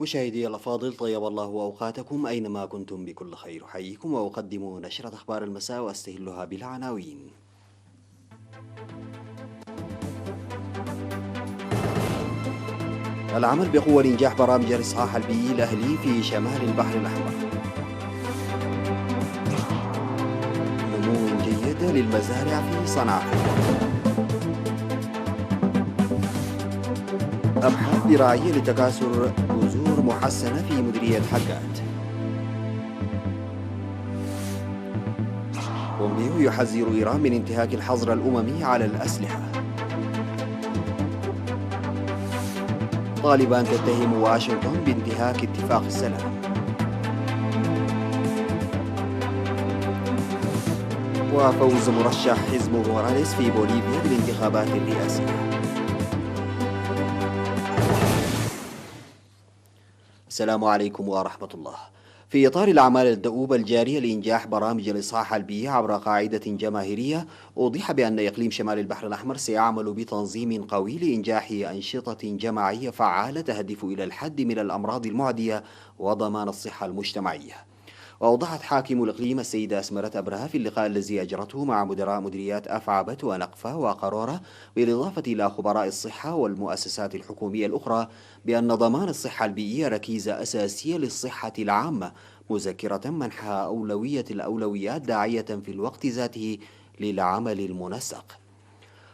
مشاهدي الأفاضل، طيب الله أوقاتكم أينما كنتم بكل خير. أحييكم وأقدم نشرة أخبار المساء وأستهلها بالعناوين. العمل بقوة لإنجاح برامج الإصحاح البيئي الأهلي في شمال البحر الأحمر. نمو جيد للمزارع في صنعاء. أبحاث زراعية لتكاثر بذور محسنة في مديرية حقات. بومبيو يحذر إيران من انتهاك الحظر الأممي على الأسلحة. طالبان تتهم واشنطن بانتهاك اتفاق السلام. وفوز مرشح حزب موراليس في بوليفيا بالانتخابات الرئاسية. السلام عليكم ورحمة الله. في إطار الأعمال الدؤوبة الجارية لإنجاح برامج الإصحاح البيئي عبر قاعدة جماهيرية، أوضح بأن إقليم شمال البحر الأحمر سيعمل بتنظيم قوي لإنجاح أنشطة جماعية فعالة تهدف إلى الحد من الأمراض المعدية وضمان الصحة المجتمعية. وأوضحت حاكم الإقليم السيدة أسمرة أبرهة في اللقاء الذي أجرته مع مدراء مديريات أفعبت ونقفة وقرورة بالإضافة إلى خبراء الصحة والمؤسسات الحكومية الأخرى بأن ضمان الصحة البيئية ركيزة أساسية للصحة العامة، مذكرة منحها أولوية الأولويات داعية في الوقت ذاته للعمل المنسق.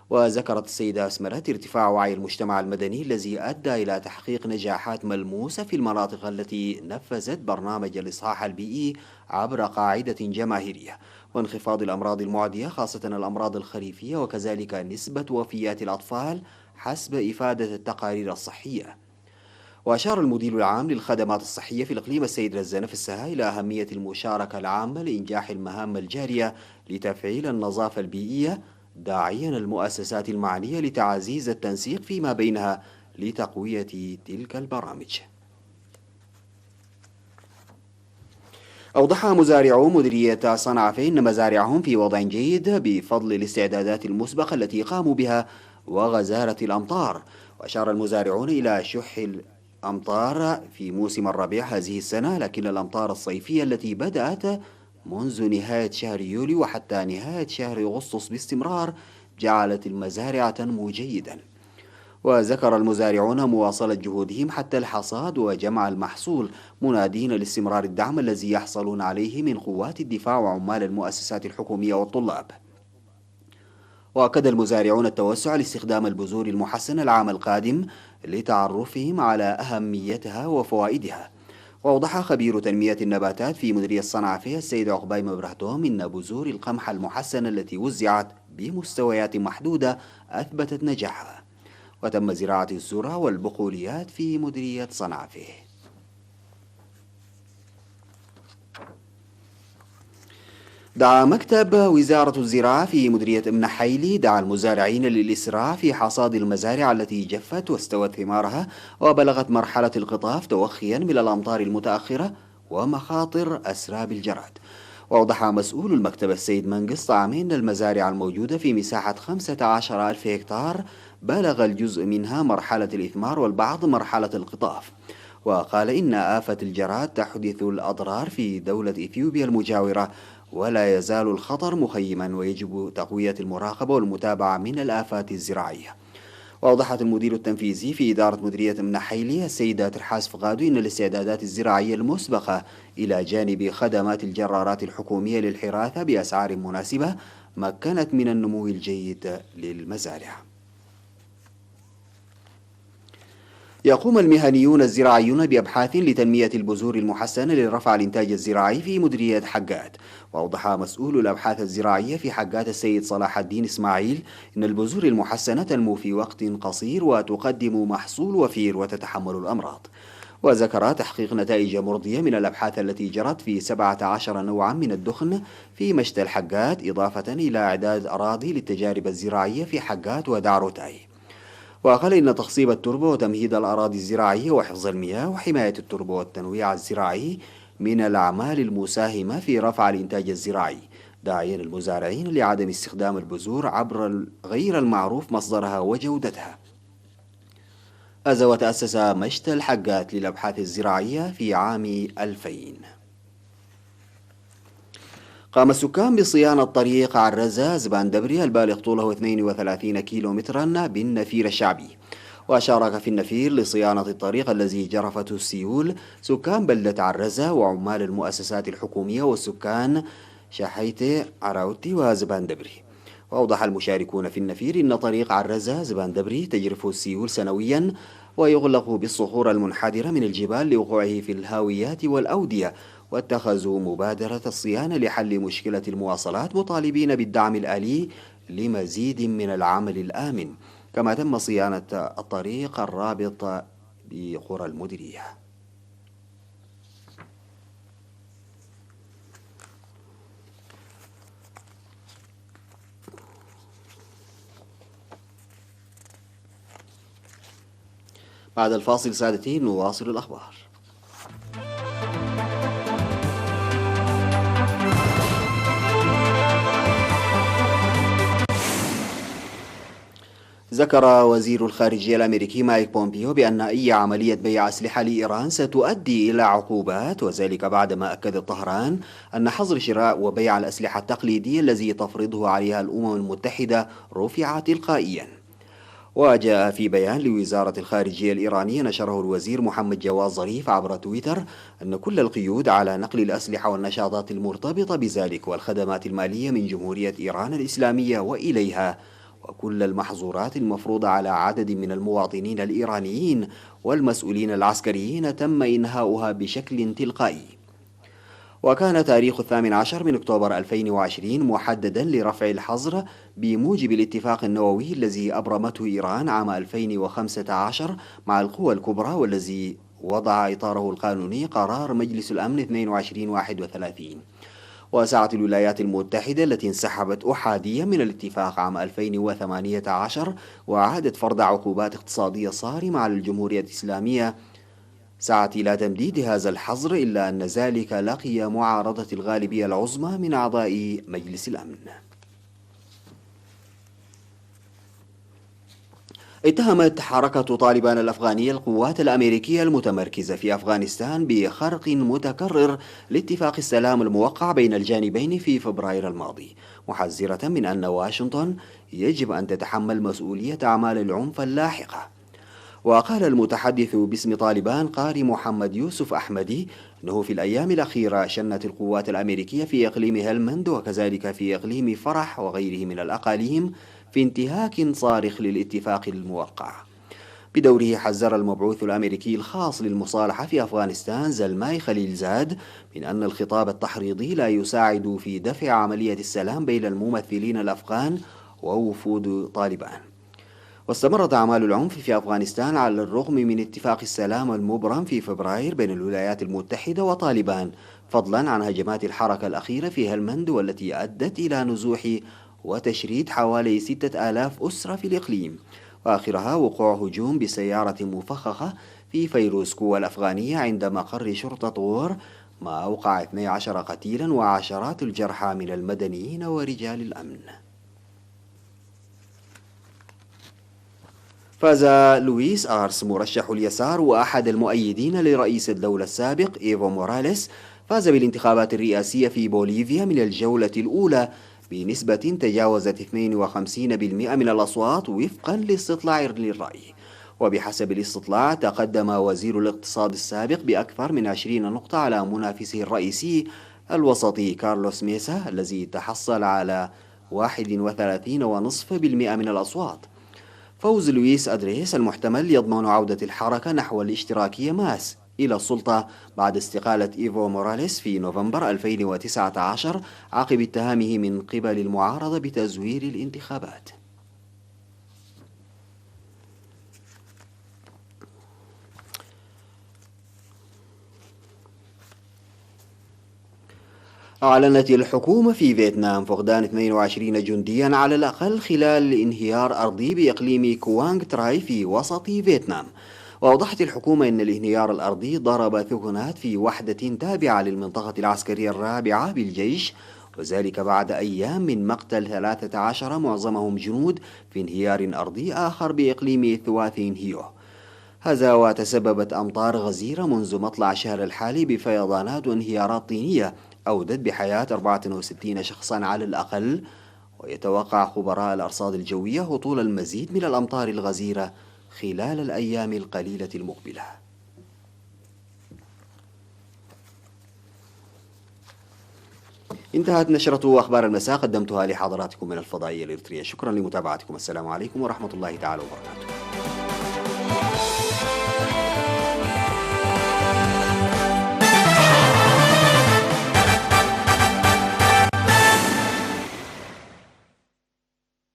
وذكرت السيدة أسمرت ارتفاع وعي المجتمع المدني الذي أدى إلى تحقيق نجاحات ملموسة في المناطق التي نفذت برنامج الإصحاح البيئي عبر قاعدة جماهيرية، وانخفاض الأمراض المعدية خاصة الأمراض الخريفية، وكذلك نسبة وفيات الأطفال حسب إفادة التقارير الصحية. وأشار المدير العام للخدمات الصحية في الإقليم السيد رزان في السها إلى أهمية المشاركة العامة لإنجاح المهام الجارية لتفعيل النظافة البيئية، داعيا المؤسسات المعنية لتعزيز التنسيق فيما بينها لتقوية تلك البرامج. أوضح مزارعو مديرية صنعاء أن مزارعهم في وضع جيد بفضل الاستعدادات المسبقة التي قاموا بها وغزارة الأمطار. وأشار المزارعون إلى شح الأمطار في موسم الربيع هذه السنة، لكن الأمطار الصيفية التي بدأت منذ نهاية شهر يوليو وحتى نهاية شهر أغسطس باستمرار جعلت المزارع تنمو جيدا. وذكر المزارعون مواصلة جهودهم حتى الحصاد وجمع المحصول، منادين لاستمرار الدعم الذي يحصلون عليه من قوات الدفاع وعمال المؤسسات الحكومية والطلاب. وأكد المزارعون التوسع لاستخدام البذور المحسنة العام القادم لتعرفهم على أهميتها وفوائدها. وأوضح خبير تنمية النباتات في مديرية صنعاء السيد عقباي مبرهتوم إن بذور القمح المحسنة التي وزعت بمستويات محدودة أثبتت نجاحها. وتم زراعة الذرة والبقوليات في مديرية صنعاء. دعا مكتب وزارة الزراعة في مديرية ابن حيلي المزارعين للإسراع في حصاد المزارع التي جفت واستوت ثمارها وبلغت مرحلة القطاف توخيا من الأمطار المتأخرة ومخاطر أسراب الجراد. وأوضح مسؤول المكتب السيد منقص طعمي أن المزارع الموجودة في مساحة 15,000 هكتار بلغ الجزء منها مرحلة الإثمار والبعض مرحلة القطاف. وقال إن آفة الجراد تحدث الأضرار في دولة إثيوبيا المجاورة، ولا يزال الخطر مخيما، ويجب تقوية المراقبة والمتابعة من الآفات الزراعية. وأوضحت المدير التنفيذي في إدارة مديرية ابن حيلي السيدة ترحاس فقادو إن الاستعدادات الزراعية المسبقة إلى جانب خدمات الجرارات الحكومية للحراثة بأسعار مناسبة مكنت من النمو الجيد للمزارع. يقوم المهنيون الزراعيون بأبحاث لتنمية البذور المحسنة لرفع الإنتاج الزراعي في مديرية حقات. وأوضح مسؤول الأبحاث الزراعية في حقات السيد صلاح الدين إسماعيل إن البذور المحسنة تنمو في وقت قصير وتقدم محصول وفير وتتحمل الأمراض. وذكر تحقيق نتائج مرضية من الأبحاث التي جرت في 17 نوعا من الدخن في مشتى الحقات، إضافة إلى إعداد أراضي للتجارب الزراعية في حقات ودعروتاي. وقال إن تخصيب التربة وتمهيد الأراضي الزراعية وحفظ المياه وحماية التربة والتنويع الزراعي من الأعمال المساهمة في رفع الإنتاج الزراعي، داعيا المزارعين لعدم استخدام البذور عبر غير المعروف مصدرها وجودتها. فاز وتأسس مشتى الحقات للأبحاث الزراعية في عام 2000. قام السكان بصيانة طريق عرزة زباندبري البالغ طوله 32 كيلومترا بالنفير الشعبي. وشارك في النفير لصيانة الطريق الذي جرفته السيول سكان بلدة عرزة وعمال المؤسسات الحكومية والسكان شحيتة عراوتي وزباندبري. وأوضح المشاركون في النفير أن طريق عرزة زباندبري تجرفه السيول سنويا ويغلق بالصخور المنحدرة من الجبال لوقوعه في الهاويات والأودية، واتخذوا مبادرة الصيانة لحل مشكلة المواصلات مطالبين بالدعم الآلي لمزيد من العمل الآمن. كما تم صيانة الطريق الرابط بقرى المديرية. بعد الفاصل سادتي نواصل الأخبار. ذكر وزير الخارجية الأمريكي مايك بومبيو بأن أي عملية بيع أسلحة لإيران ستؤدي إلى عقوبات، وذلك بعدما أكدت طهران أن حظر شراء وبيع الأسلحة التقليدية الذي تفرضه عليها الأمم المتحدة رفع تلقائيا. وجاء في بيان لوزارة الخارجية الإيرانية نشره الوزير محمد جواد ظريف عبر تويتر أن كل القيود على نقل الأسلحة والنشاطات المرتبطة بذلك والخدمات المالية من جمهورية إيران الإسلامية وإليها، وكل المحظورات المفروضة على عدد من المواطنين الإيرانيين والمسؤولين العسكريين تم إنهاؤها بشكل تلقائي. وكان تاريخ 18 من أكتوبر 2020 محددا لرفع الحظر بموجب الاتفاق النووي الذي أبرمته إيران عام 2015 مع القوى الكبرى، والذي وضع إطاره القانوني قرار مجلس الأمن 2231. وسعت الولايات المتحدة التي انسحبت أحاديا من الاتفاق عام 2018 وعادت فرض عقوبات اقتصادية صارمة على الجمهورية الإسلامية سعت إلى تمديد هذا الحظر، إلا أن ذلك لقي معارضة الغالبية العظمى من أعضاء مجلس الأمن. اتهمت حركة طالبان الأفغانية القوات الأمريكية المتمركزة في أفغانستان بخرق متكرر لاتفاق السلام الموقع بين الجانبين في فبراير الماضي، محذرة من أن واشنطن يجب أن تتحمل مسؤولية أعمال العنف اللاحقة. وقال المتحدث باسم طالبان قاري محمد يوسف أحمدي أنه في الأيام الأخيرة شنت القوات الأمريكية في إقليم هلمند وكذلك في إقليم فرح وغيره من الأقاليم في انتهاك صارخ للاتفاق الموقع. بدوره حذر المبعوث الأمريكي الخاص للمصالحة في أفغانستان زلماي خليل زاد من أن الخطاب التحريضي لا يساعد في دفع عملية السلام بين الممثلين الأفغان ووفود طالبان. واستمرت أعمال العنف في أفغانستان على الرغم من اتفاق السلام المبرم في فبراير بين الولايات المتحدة وطالبان، فضلا عن هجمات الحركة الأخيرة في هلمند والتي أدت إلى نزوح وتشريد حوالي 6000 أسرة في الإقليم، وآخرها وقوع هجوم بسيارة مفخخة في فيروزكو الأفغانية عند مقر شرطة طور، ما أوقع 12 قتيلا وعشرات الجرحى من المدنيين ورجال الأمن. فاز لويس آرس مرشح اليسار وأحد المؤيدين لرئيس الدولة السابق إيفو موراليس فاز بالانتخابات الرئاسية في بوليفيا من الجولة الأولى بنسبة تجاوزت 52% من الأصوات وفقا لاستطلاع للرأي. وبحسب الاستطلاع تقدم وزير الاقتصاد السابق بأكثر من 20 نقطة على منافسه الرئيسي الوسطي كارلوس ميسا الذي تحصل على 31.5% من الأصوات. فوز لويس أدريس المحتمل يضمن عودة الحركة نحو الاشتراكية ماس إلى السلطة بعد استقالة إيفو موراليس في نوفمبر 2019 عقب اتهامه من قبل المعارضة بتزوير الانتخابات. أعلنت الحكومة في فيتنام فقدان 22 جنديا على الأقل خلال انهيار أرضي بإقليم كوانغ تراي في وسط فيتنام. وأوضحت الحكومة أن الانهيار الأرضي ضرب ثغنات في وحدة تابعة للمنطقة العسكرية الرابعة بالجيش، وذلك بعد أيام من مقتل 13 معظمهم جنود في انهيار أرضي آخر بإقليم ثواثين هيو. هذا وتسببت أمطار غزيرة منذ مطلع الشهر الحالي بفيضانات وانهيارات طينية أودت بحياة 64 شخصا على الأقل. ويتوقع خبراء الأرصاد الجوية هطول المزيد من الأمطار الغزيرة خلال الأيام القليلة المقبلة. انتهت نشرة أخبار المساء، قدمتها لحضراتكم من الفضائية الإريترية. شكرا لمتابعتكم، السلام عليكم ورحمة الله تعالى وبركاته.